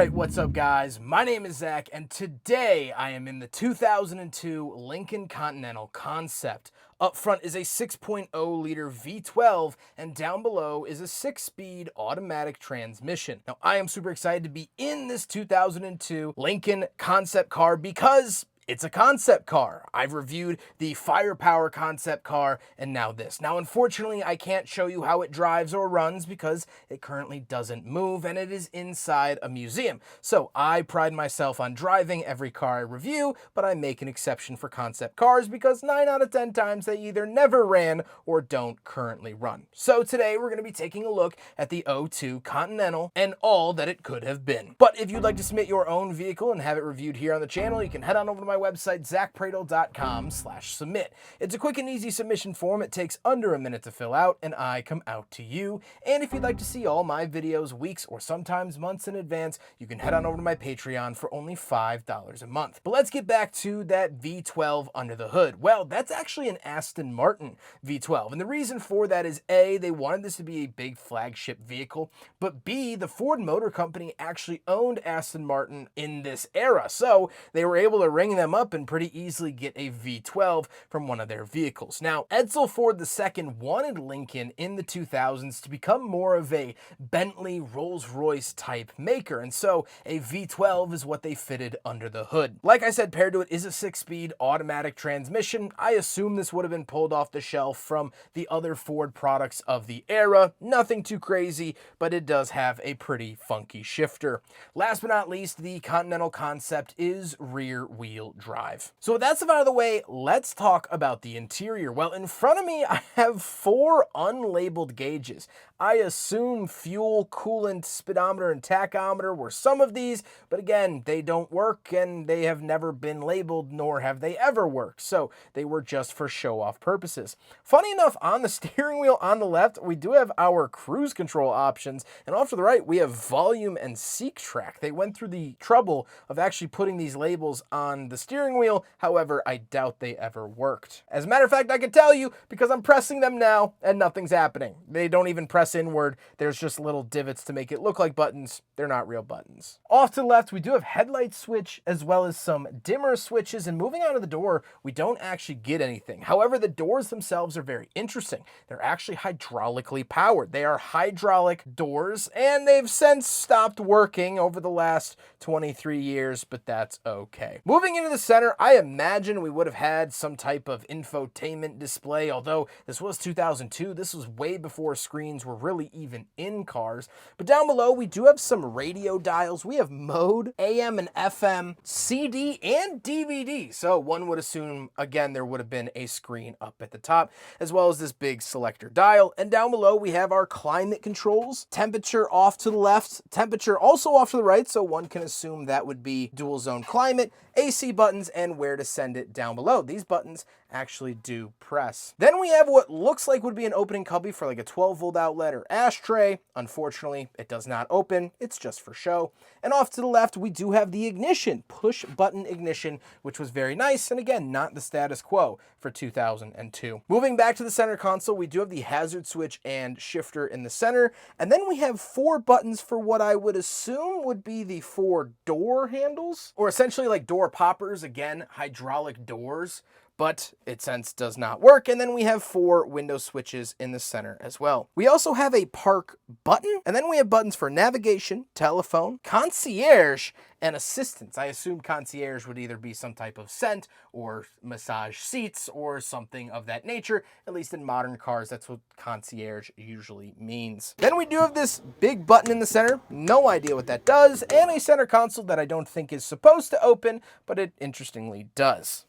Alright, what's up guys? My name is Zach, and today I am in the 2002 Lincoln Continental Concept. Up front is a 6.0 liter V12, and down below is a 6-speed automatic transmission. Now, I am super excited to be in this 2002 Lincoln Concept car because it's a concept car. I've reviewed the Firepower concept car and now this. Now, unfortunately, I can't show you how it drives or runs because it currently doesn't move and it is inside a museum. So I pride myself on driving every car I review, but I make an exception for concept cars because 9 out of 10 times they either never ran or don't currently run. So today we're going to be taking a look at the 02 Continental and all that it could have been. But if you'd like to submit your own vehicle and have it reviewed here on the channel, you can head on over to my website, zackpradel.com/submit. It's a quick and easy submission form. It takes under a minute to fill out, and I come out to you. And if you'd like to see all my videos weeks or sometimes months in advance, you can head on over to my Patreon for only $5 a month. But let's get back to that V12 under the hood. Well, that's actually an Aston Martin V12. And the reason for that is A, they wanted this to be a big flagship vehicle, but B, the Ford Motor Company actually owned Aston Martin in this era. So they were able to ring them up and pretty easily get a V12 from one of their vehicles. Now, Edsel Ford II wanted Lincoln in the 2000s to become more of a Bentley, Rolls-Royce type maker, and so a V12 is what they fitted under the hood. Like I said, paired to it is a 6-speed automatic transmission. I assume this would have been pulled off the shelf from the other Ford products of the era. Nothing too crazy, but it does have a pretty funky shifter. Last but not least, the Continental Concept is rear wheel drive. So with that stuff out of the way, let's talk about the interior. Well, in front of me, I have 4 unlabeled gauges. I assume fuel, coolant, speedometer, and tachometer were some of these, but again, they don't work and they have never been labeled, nor have they ever worked. So they were just for show-off purposes. Funny enough, on the steering wheel on the left, we do have our cruise control options, and off to the right, we have volume and seek track. They went through the trouble of actually putting these labels on the steering wheel. However, I doubt they ever worked. As a matter of fact, I can tell you because I'm pressing them now and nothing's happening. They don't even press inward. There's just little divots to make it look like buttons. They're not real buttons. Off to the left, we do have headlight switch as well as some dimmer switches, and moving out of the door, we don't actually get anything. However, the doors themselves are very interesting. They're actually hydraulically powered. They are hydraulic doors, and they've since stopped working over the last 23 years, but that's okay. Moving into the center, I imagine we would have had some type of infotainment display, although this was 2002. This was way before screens were really even in cars. But down below, we do have some radio dials. We have mode, AM and FM, CD, and DVD. So one would assume, again, there would have been a screen up at the top, as well as this big selector dial. And down below, we have our climate controls, temperature off to the left, temperature also off to the right, so one can assume that would be dual zone climate, AC buttons, and where to send it down below. These buttons actually do press. Then we have what looks like would be an opening cubby for like a 12-volt outlet or ashtray. Unfortunately, it does not open. It's just for show. And off to the left, we do have the ignition, push button ignition, which was very nice. And again, not the status quo for 2002. Moving back to the center console, we do have the hazard switch and shifter in the center. And then we have 4 buttons for what I would assume would be the 4 door handles, or essentially like door poppers. Again, hydraulic doors, but it since does not work. And then we have 4 window switches in the center as well. We also have a park button, and then we have buttons for navigation, telephone, concierge, and assistance. I assume concierge would either be some type of scent or massage seats or something of that nature. At least in modern cars, that's what concierge usually means. Then we do have this big button in the center. No idea what that does. And a center console that I don't think is supposed to open, but it interestingly does.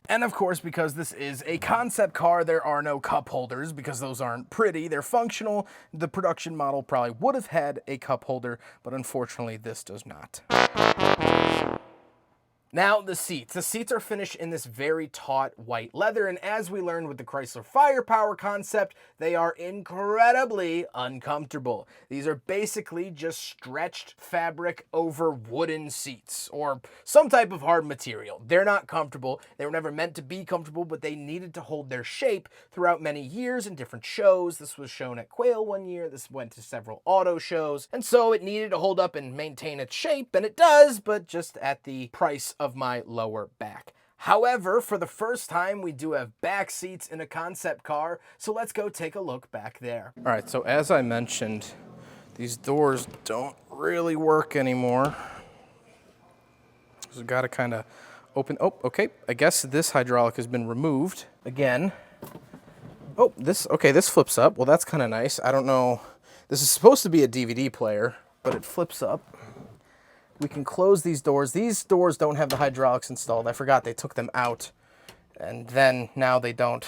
And of course, because this is a concept car, there are no cup holders because those aren't pretty. They're functional. The production model probably would have had a cup holder, but unfortunately this does not. Now, the seats. The seats are finished in this very taut white leather, and as we learned with the Chrysler Firepower concept, they are incredibly uncomfortable. These are basically just stretched fabric over wooden seats, or some type of hard material. They're not comfortable. They were never meant to be comfortable, but they needed to hold their shape throughout many years in different shows. This was shown at Quail one year. This went to several auto shows, and so it needed to hold up and maintain its shape, and it does, but just at the price of my lower back. However, for the first time, we do have back seats in a concept car, so let's go take a look back there. All right, so as I mentioned, these doors don't really work anymore. So we've got to kind of open, oh, okay, I guess this hydraulic has been removed. Again, oh, this flips up. Well, that's kind of nice. I don't know, this is supposed to be a DVD player, but it flips up. We can close these doors. These doors don't have the hydraulics installed. I forgot they took them out, and then now they don't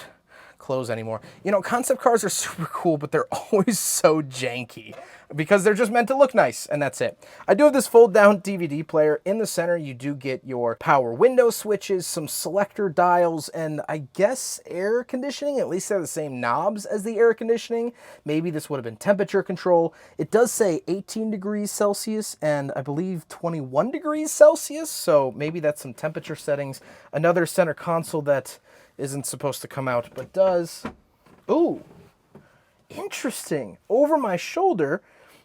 close anymore. You know, concept cars are super cool, but they're always so janky because they're just meant to look nice, and that's it. I do have this fold-down DVD player. In the center, you do get your power window switches, some selector dials, and I guess air conditioning. At least they're the same knobs as the air conditioning. Maybe this would have been temperature control. It does say 18 degrees Celsius and I believe 21 degrees Celsius, so maybe that's some temperature settings. Another center console that isn't supposed to come out, but does. Ooh, interesting. Over my shoulder,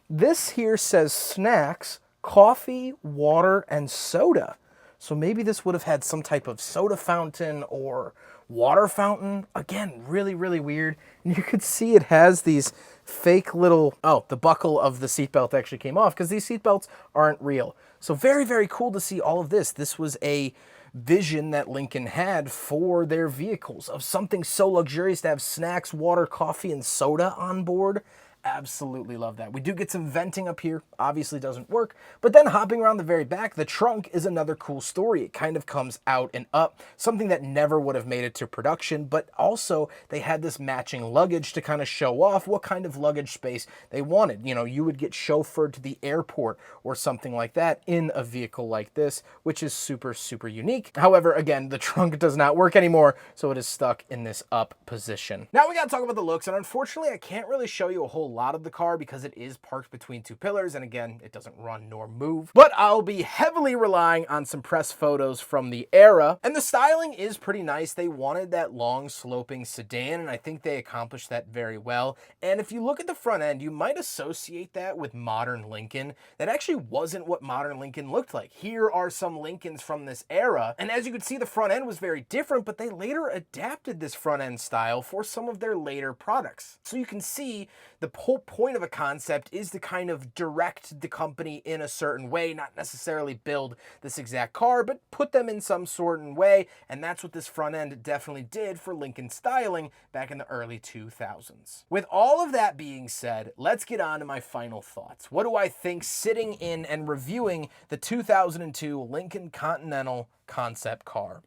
this here says snacks, coffee, water, and soda. So maybe this would have had some type of soda fountain or water fountain. Again, really, really weird. And you could see it has these fake little, oh, the buckle of the seatbelt actually came off because these seatbelts aren't real. So very, very cool to see all of this. This was a vision that Lincoln had for their vehicles of something so luxurious to have snacks, water, coffee, and soda on board. Absolutely love that. We do get some venting up here, obviously doesn't work, but then hopping around the very back, the trunk is another cool story. It kind of comes out and up, something that never would have made it to production, but also they had this matching luggage to kind of show off what kind of luggage space they wanted. You know, you would get chauffeured to the airport or something like that in a vehicle like this, which is super, super unique. However, again, the trunk does not work anymore, so it is stuck in this up position. Now we gotta talk about the looks, and unfortunately I can't really show you a whole lot of the car because it is parked between two pillars, and again, it doesn't run nor move. But I'll be heavily relying on some press photos from the era, and the styling is pretty nice. They wanted that long sloping sedan, and I think they accomplished that very well. And if you look at the front end, you might associate that with modern Lincoln. That actually wasn't what modern Lincoln looked like. Here are some Lincolns from this era, and as you can see, the front end was very different, but they later adapted this front end style for some of their later products. So you can see the whole point of a concept is to kind of direct the company in a certain way, not necessarily build this exact car, but put them in some certain way, and that's what this front end definitely did for Lincoln styling back in the early 2000s. With all of that being said, let's get on to my final thoughts. What do I think sitting in and reviewing the 2002 Lincoln Continental concept car?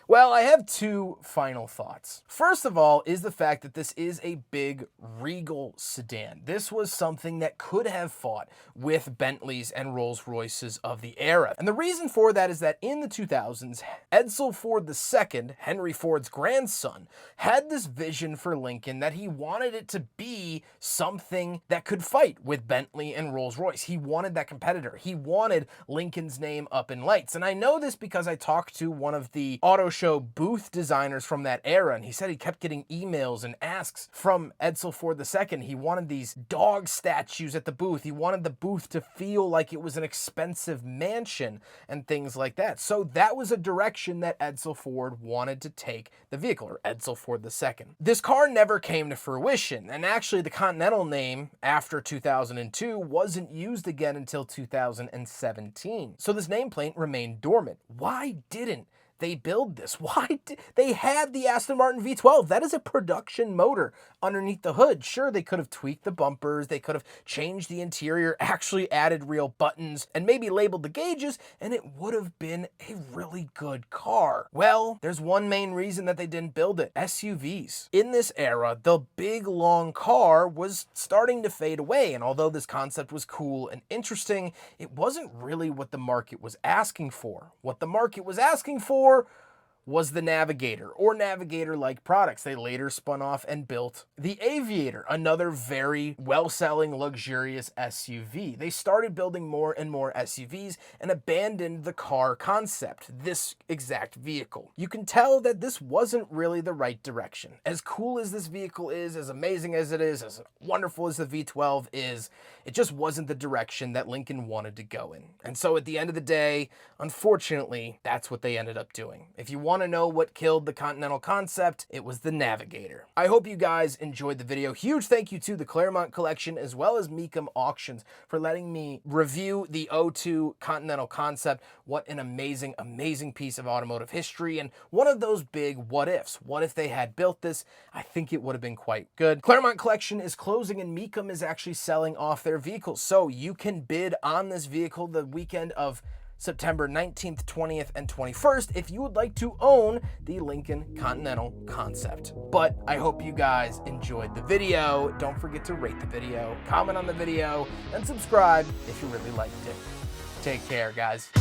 Well, I have two final thoughts. First of all is the fact that this is a big regal sedan. This was something that could have fought with Bentleys and Rolls-Royces of the era. And the reason for that is that in the 2000s, Edsel Ford II, Henry Ford's grandson, had this vision for Lincoln that he wanted it to be something that could fight with Bentley and Rolls-Royce. He wanted that competitor. He wanted Lincoln's name up in lights. And I know this because I talked to one of the auto show booth designers from that era, and he said he kept getting emails and asks from Edsel Ford II. He wanted these dog statues at the booth. He wanted the booth to feel like it was an expensive mansion and things like that. So that was a direction that Edsel Ford wanted to take the vehicle, or Edsel Ford II. This car never came to fruition, and actually the Continental name after 2002 wasn't used again until 2017. So this nameplate remained dormant. Why didn't they build this? Why did they had the Aston Martin V12? That is a production motor underneath the hood. Sure, they could have tweaked the bumpers, they could have changed the interior, actually added real buttons, and maybe labeled the gauges, and it would have been a really good car. Well, there's one main reason that they didn't build it: SUVs. In this era, the big long car was starting to fade away, and although this concept was cool and interesting, it wasn't really what the market was asking for. What the market was asking for was the Navigator, or Navigator-like products. They later spun off and built the Aviator, another very well-selling, luxurious SUV. They started building more and more SUVs and abandoned the car concept, this exact vehicle. You can tell that this wasn't really the right direction. As cool as this vehicle is, as amazing as it is, as wonderful as the V12 is, it just wasn't the direction that Lincoln wanted to go in. And so at the end of the day, unfortunately, that's what they ended up doing. If you want to know what killed the Continental concept, it was the Navigator. I hope you guys enjoyed the video. Huge thank you to the Claremont Collection as well as Mecum Auctions for letting me review the '02 Continental concept. What an amazing, amazing piece of automotive history, and one of those big what ifs. What if they had built this? I think it would have been quite good. Claremont Collection is closing and Mecum is actually selling off their vehicles, so you can bid on this vehicle the weekend of September 19th, 20th, and 21st if you would like to own the Lincoln Continental concept. But I hope you guys enjoyed the video. Don't forget to rate the video, comment on the video, and subscribe if you really liked it. Take care, guys.